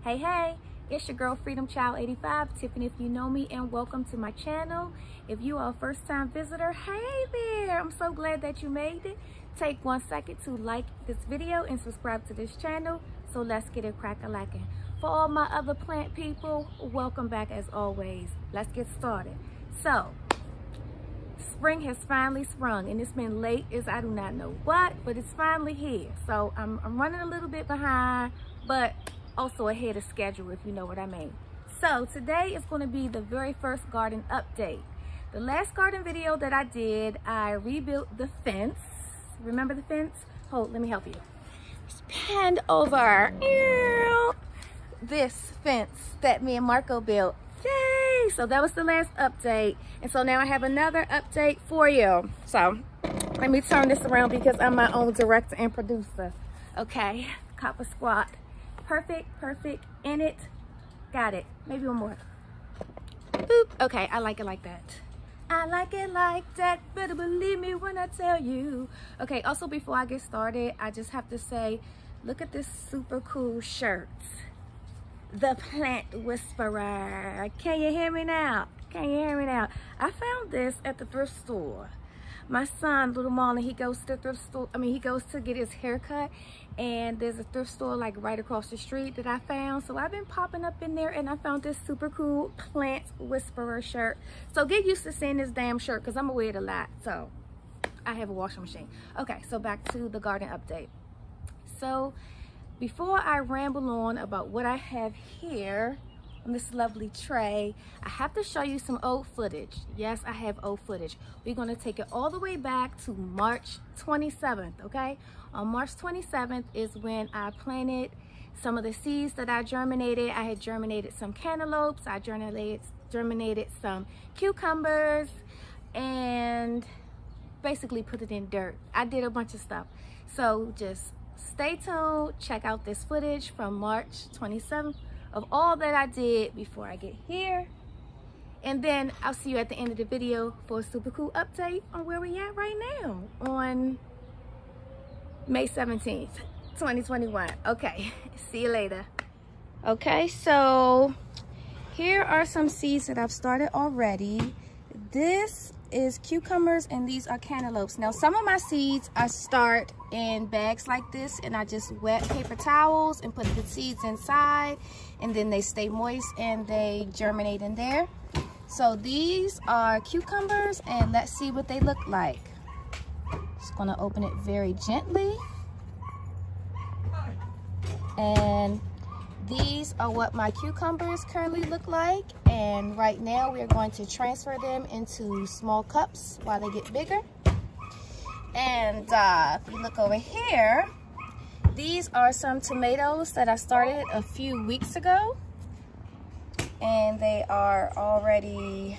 Hey, it's your girl Freedom Child 85, Tiffany if you know me, and welcome to my channel. If you are a first-time visitor, hey there, I'm so glad that you made it. Take 1 second to like this video and subscribe to this channel. So let's get it crack-a-lackin'. For all my other plant people, welcome back as always. Let's get started. So spring has finally sprung, and it's been late as I do not know what, but it's finally here. So I'm running a little bit behind, but also ahead of schedule, if you know what I mean. So today is going to be the very first garden update. The last garden video that I did, I rebuilt the fence. Remember the fence? Hold, let me help you. Just pan over. This fence that me and Marco built. Yay! So that was the last update. And so now I have another update for you. So let me turn this around because I'm my own director and producer. Okay, Copper Squat. Perfect, in it. Got it. Maybe one more. Boop. Okay, I like it like that. I like it like that. Better believe me when I tell you. Okay, also before I get started, I just have to say, look at this super cool shirt. The Plant Whisperer. Can you hear me now? Can you hear me now? I found this at the thrift store. My son, little Marlon, he goes to the thrift store. He goes to get his hair cut, and there's a thrift store like right across the street that I found. So I've been popping up in there, and I found this super cool Plant Whisperer shirt. So get used to seeing this damn shirt because I'm gonna wear it a lot. So I have a washing machine. Okay, so back to the garden update. So before I ramble on about what I have here on this lovely tray, I have to show you some old footage. Yes, I have old footage. We're going to take it all the way back to March 27th, okay? On March 27th is when I planted some of the seeds that I germinated. I had germinated some cantaloupes, I germinated some cucumbers, and basically put it in dirt. I did a bunch of stuff. So just stay tuned, check out this footage from March 27th of all that I did before I get here, and then I'll see you at the end of the video for a super cool update on where we at right now on May 17th 2021. Okay, see you later. Okay, so here are some seeds that I've started already. This is cucumbers and these are cantaloupes. Now some of my seeds I start in bags like this, and I just wet paper towels and put the seeds inside, and then they stay moist and they germinate in there. So these are cucumbers, and let's see what they look like. Just gonna open it very gently, and these are what my cucumbers currently look like, and right now we're going to transfer them into small cups while they get bigger. And if you look over here, these are some tomatoes that I started a few weeks ago, and they are already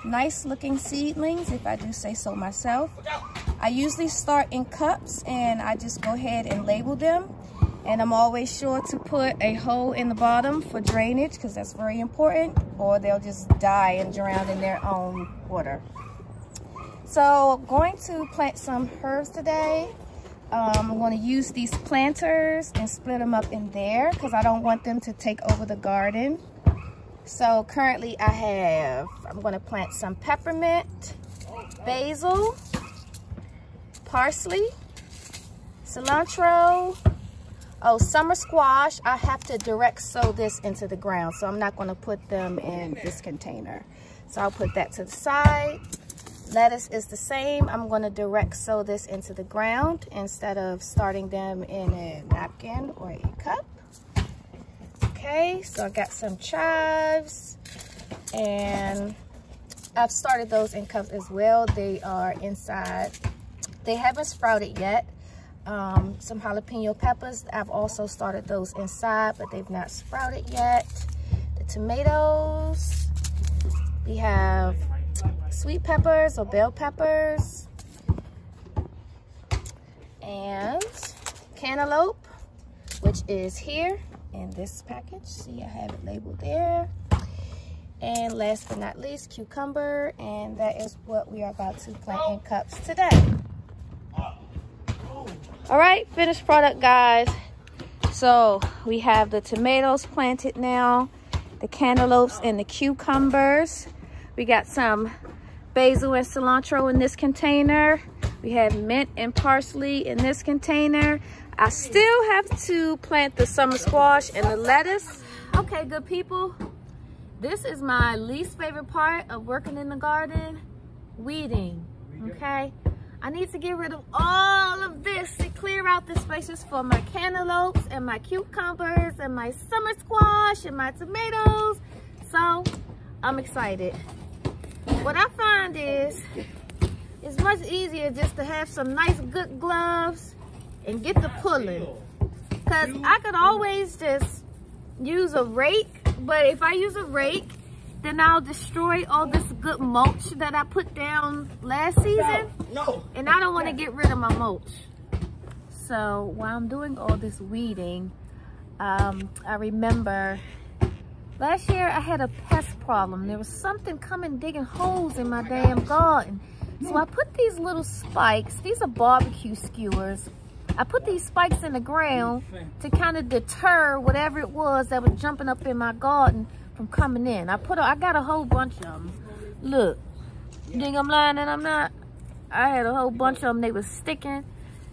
nice looking seedlings, if I do say so myself. I usually start in cups, and I just go ahead and label them. And I'm always sure to put a hole in the bottom for drainage because that's very important, or they'll just die and drown in their own water. So I'm going to plant some herbs today. I'm going to use these planters and split them up in there because I don't want them to take over the garden. So currently I'm going to plant some peppermint, basil, parsley, cilantro. Oh, summer squash. I have to direct sow this into the ground, so I'm not going to put them in this container. So I'll put that to the side. Lettuce is the same. I'm going to direct sow this into the ground instead of starting them in a napkin or a cup. Okay, so I got some chives, and I've started those in cups as well. They are inside. They haven't sprouted yet. Some jalapeno peppers, I've also started those inside, but they've not sprouted yet. The tomatoes, we have sweet peppers or bell peppers, and cantaloupe, which is here in this package. See, I have it labeled there. And last but not least, cucumber, and that is what we are about to plant in cups today. All right, finished product, guys. So we have the tomatoes planted now, the cantaloupes and the cucumbers. We got some basil and cilantro in this container. We have mint and parsley in this container. I still have to plant the summer squash and the lettuce. Okay, good people. This is my least favorite part of working in the garden, weeding, okay? I need to get rid of all of this to clear out the spaces for my cantaloupes and my cucumbers and my summer squash and my tomatoes. So I'm excited. What I find is it's much easier just to have some nice good gloves and get the pulling. Cause I could always just use a rake, but if I use a rake, then I'll destroy all this good mulch that I put down last season. And I don't want to get rid of my mulch. So while I'm doing all this weeding, I remember last year I had a pest problem. There was something coming digging holes in my damn garden. So I put these little spikes, these are barbecue skewers. I put these spikes in the ground to kind of deter whatever it was that was jumping up in my garden from coming in. I got a whole bunch of them. Look, you think I'm lying and I'm not? I had a whole bunch of them. They was sticking,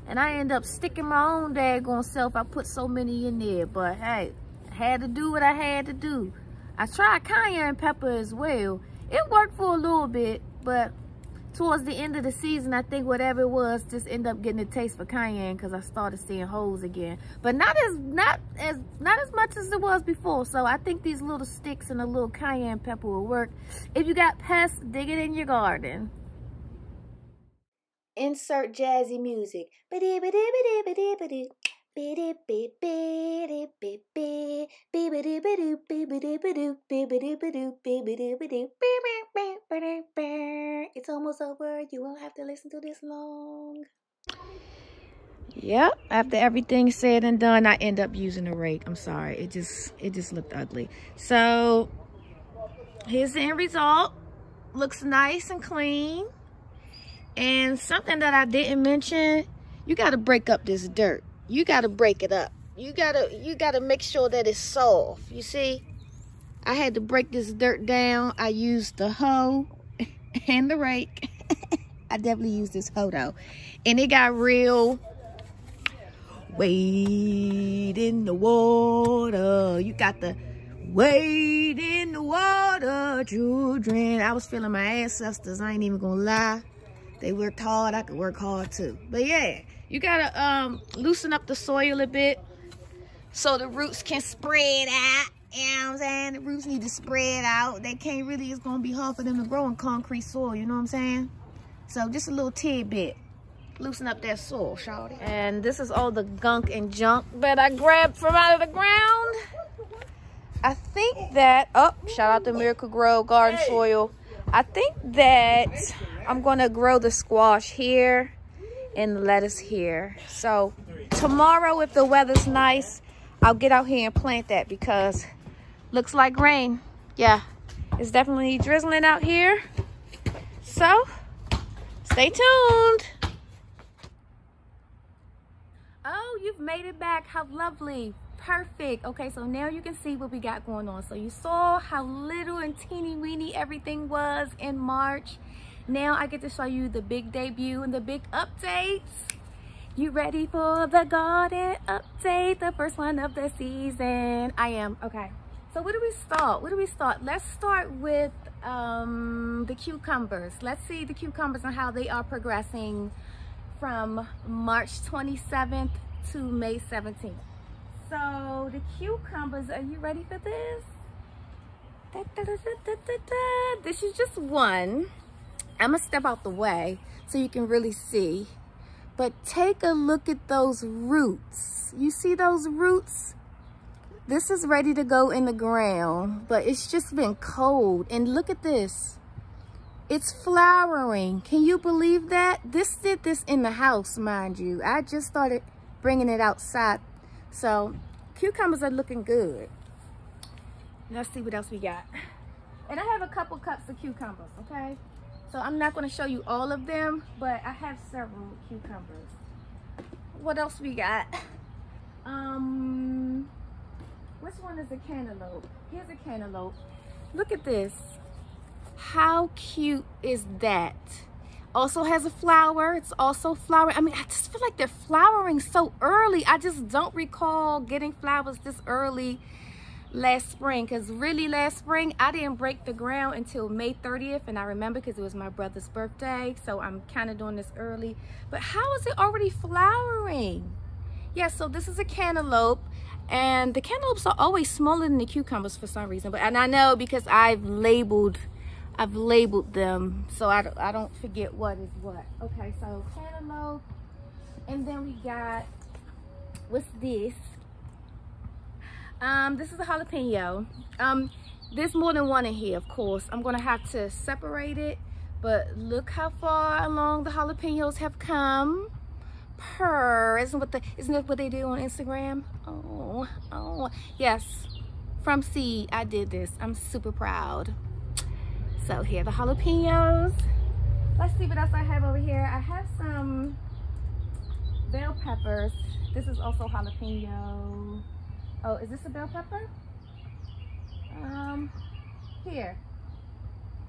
and I ended up sticking my own daggone self. I put so many in there, but hey, I had to do what I had to do. I tried cayenne pepper as well. It worked for a little bit, but towards the end of the season, I think whatever it was just ended up getting a taste for cayenne because I started seeing holes again. But not as much as it was before. So I think these little sticks and a little cayenne pepper will work. If you got pests, dig it in your garden. Insert jazzy music. It's almost over. You won't have to listen to this long. Yep, after everything's said and done, I end up using a rake. I'm sorry, it just looked ugly. So here's the end result. Looks nice and clean. And something that I didn't mention, you got to break up this dirt. You got to break it up. You gotta make sure that it's soft. You see, I had to break this dirt down. I used the hoe and the rake. I definitely used this hoe though, and it got real. Wade in the water. You got the wade in the water, children. I was feeling my ancestors. I ain't even gonna lie. They worked hard. I could work hard too. But yeah, you gotta loosen up the soil a bit so the roots can spread out. You know what I'm saying? The roots need to spread out. They can't really, it's gonna be hard for them to grow in concrete soil, you know what I'm saying? So just a little tidbit. Loosen up that soil, shawty. And this is all the gunk and junk that I grabbed from out of the ground. I think that, shout out to Miracle Grow Garden Soil. I think that I'm gonna grow the squash here and the lettuce here. So tomorrow, if the weather's nice, I'll get out here and plant that because looks like rain. Yeah, it's definitely drizzling out here. So stay tuned. Oh, you've made it back. How lovely. Perfect. Okay, so now you can see what we got going on. So you saw how little and teeny weeny everything was in March. Now I get to show you the big debut and the big updates. You ready for the garden update? The first one of the season. I am. Okay. So where do we start? Let's start with the cucumbers. Let's see the cucumbers and how they are progressing from March 27th to May 17th. So the cucumbers, are you ready for this? This is just one. I'm gonna step out the way so you can really see. But take a look at those roots. You see those roots? This is ready to go in the ground, but it's just been cold. And look at this. It's flowering. Can you believe that? This did this in the house, mind you. I just started bringing it outside. So cucumbers are looking good. Let's see what else we got. And I have a couple cups of cucumbers, okay? So I'm not going to show you all of them, but I have several cucumbers. What else we got? first one is a cantaloupe. Here's a cantaloupe. Look at this. How cute is that? Also has a flower. It's also flowering. I mean, I just feel like they're flowering so early. I just don't recall getting flowers this early last spring, because really last spring I didn't break the ground until May 30th, and I remember because it was my brother's birthday, so I'm kind of doing this early. But how is it already flowering? Yeah, so this is a cantaloupe, and the cantaloupes are always smaller than the cucumbers for some reason, but and I know because I've labeled them so I don't forget what is what. Okay, so cantaloupe, and then we got, what's this? This is a jalapeno. There's more than one in here, of course. I'm gonna have to separate it, but look how far along the jalapenos have come. Isn't that what they do on Instagram? Oh yes, from seed I did this. I'm super proud. So here are the jalapenos. Let's see what else I have over here. I have some bell peppers. This is also jalapeno. Oh, is this a bell pepper? Here.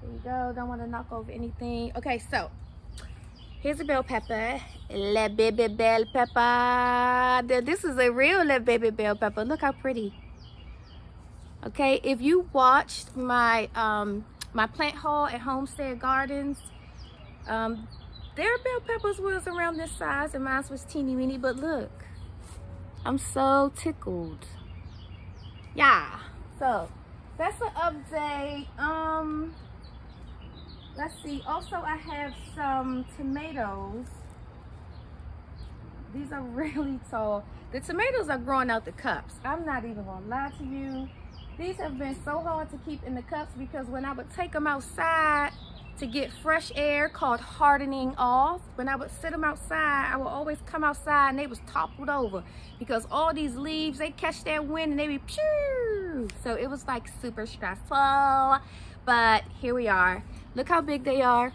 There you go. Don't want to knock over anything. Okay, so here's a bell pepper. La baby bell pepper. This is a real la baby bell pepper. Look how pretty. Okay, if you watched my my plant haul at Homestead Gardens, their bell peppers was around this size and mine was teeny weeny, but look, I'm so tickled. Yeah, so that's an update. Let's see, also I have some tomatoes. These are really tall. The tomatoes are growing out the cups. I'm not even gonna lie to you. These have been so hard to keep in the cups because when I would take them outside to get fresh air, called hardening off, when I would sit them outside, I would always come outside and they was toppled over because all these leaves, they catch that wind and they be pew. So it was like super stressful, but here we are. Look how big they are.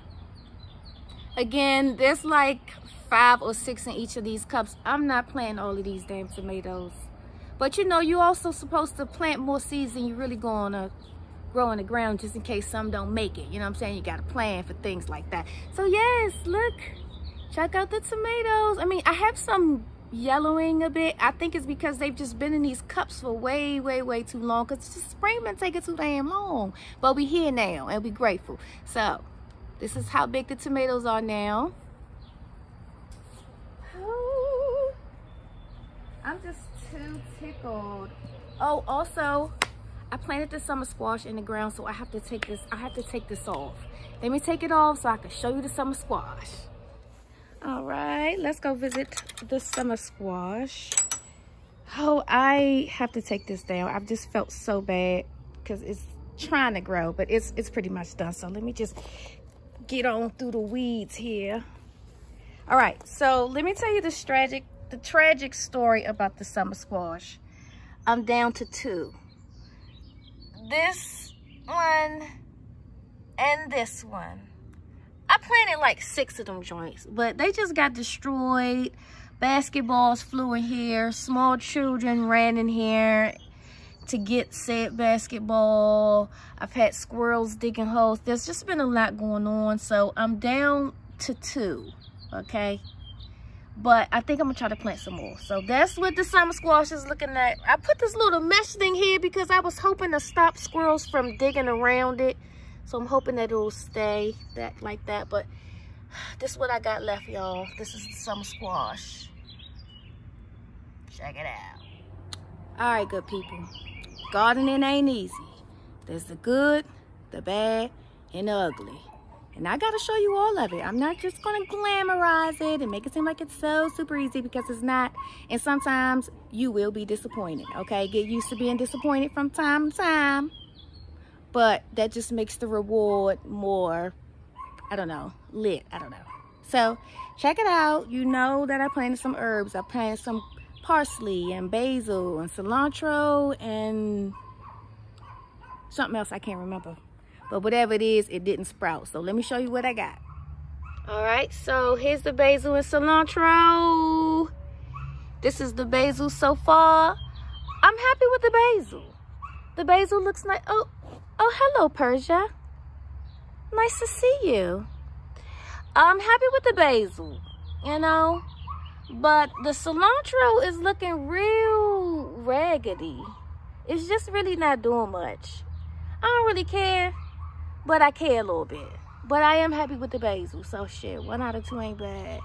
Again, there's like 5 or 6 in each of these cups. I'm not planting all of these damn tomatoes. But you know, you're also supposed to plant more seeds than you really gonna grow in the ground, just in case some don't make it. You know what I'm saying? You gotta plan for things like that. So yes, look, check out the tomatoes. I mean, I have some yellowing a bit. I think it's because they've just been in these cups for way too long, because the spring been taking too damn long. But we here now and we grateful. So this is how big the tomatoes are now. Oh, I'm just too tickled. Oh, also I planted the summer squash in the ground, so I have to take this off. Let me take it off so I can show you the summer squash. All right, let's go visit the summer squash. Oh, I have to take this down. I've just felt so bad because it's trying to grow, but it's pretty much done. So let me just get on through the weeds here. All right, so let me tell you the tragic story about the summer squash. I'm down to 2. This one and this one. I planted like 6 of them joints, but they just got destroyed. Basketballs flew in here. Small children ran in here to get said basketball. I've had squirrels digging holes. There's just been a lot going on, so I'm down to 2, okay? But I think I'm gonna try to plant some more. So that's what the summer squash is looking at. I put this little mesh thing here because I was hoping to stop squirrels from digging around it. So I'm hoping that it'll stay like that. But this is what I got left, y'all. This is the summer squash. Check it out. All right, good people. Gardening ain't easy. There's the good, the bad, and the ugly. And I gotta show you all of it. I'm not just gonna glamorize it and make it seem like it's so super easy, because it's not. And sometimes you will be disappointed, okay? Get used to being disappointed from time to time. But that just makes the reward more, I don't know, lit, I don't know. So check it out. You know that I planted some herbs. I planted some parsley and basil and cilantro and something else I can't remember. But whatever it is, it didn't sprout. So let me show you what I got. All right, so here's the basil and cilantro. This is the basil so far. I'm happy with the basil. The basil looks nice. Oh, hello, Persia. Nice to see you. I'm happy with the basil, you know, but the cilantro is looking real raggedy. It's just really not doing much. I don't really care, but I care a little bit. But I am happy with the basil, so shit, 1 out of 2 ain't bad.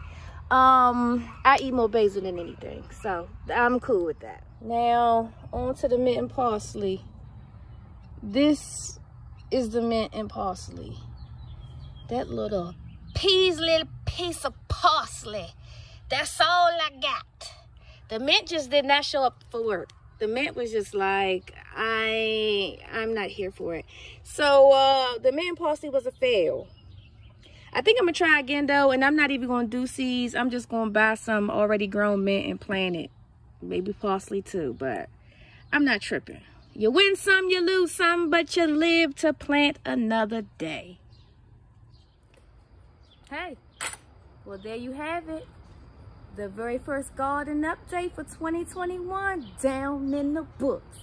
I eat more basil than anything, so I'm cool with that. Now, on to the mint and parsley. This is the mint and parsley. That little piece of parsley. That's all I got. The mint just did not show up for work. The mint was just like, I'm not here for it. So the mint and parsley was a fail. I think I'm gonna try again though, and I'm not even gonna do seeds. I'm just gonna buy some already grown mint and plant it. Maybe parsley too, but I'm not tripping. You win some, you lose some, but you live to plant another day. Hey, well, there you have it. The very first garden update for 2021, down in the books.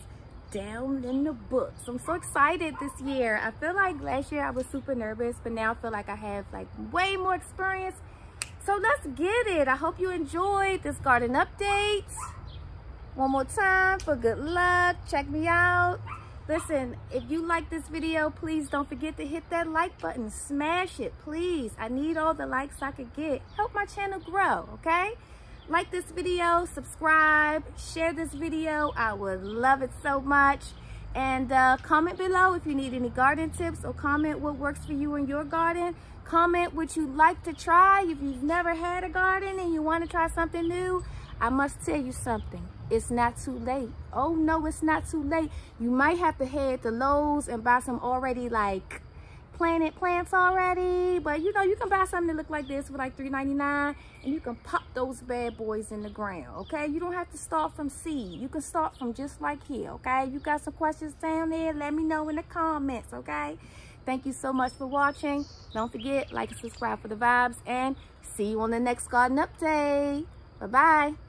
Down in the books. I'm so excited this year. I feel like last year I was super nervous, but now I feel like I have like way more experience. So let's get it. I hope you enjoyed this garden update. One more time for good luck. Check me out. Listen, if you like this video, please don't forget to hit that like button. Smash it, please. I need all the likes I could get. Help my channel grow, okay? Like this video, subscribe, share this video. I would love it so much. And comment below if you need any garden tips, or comment what works for you in your garden. Comment what you'd like to try. If you've never had a garden and you want to try something new, I must tell you something. It's not too late. Oh no, it's not too late. You might have to head to Lowe's and buy some already like planted plants already, but you know, you can buy something that look like this for like $3.99, and you can pop those bad boys in the ground, okay? You don't have to start from seed. You can start from just like here, okay? You got some questions down there, let me know in the comments, okay? Thank you so much for watching. Don't forget, like and subscribe for the vibes, and see you on the next garden update. Bye-bye.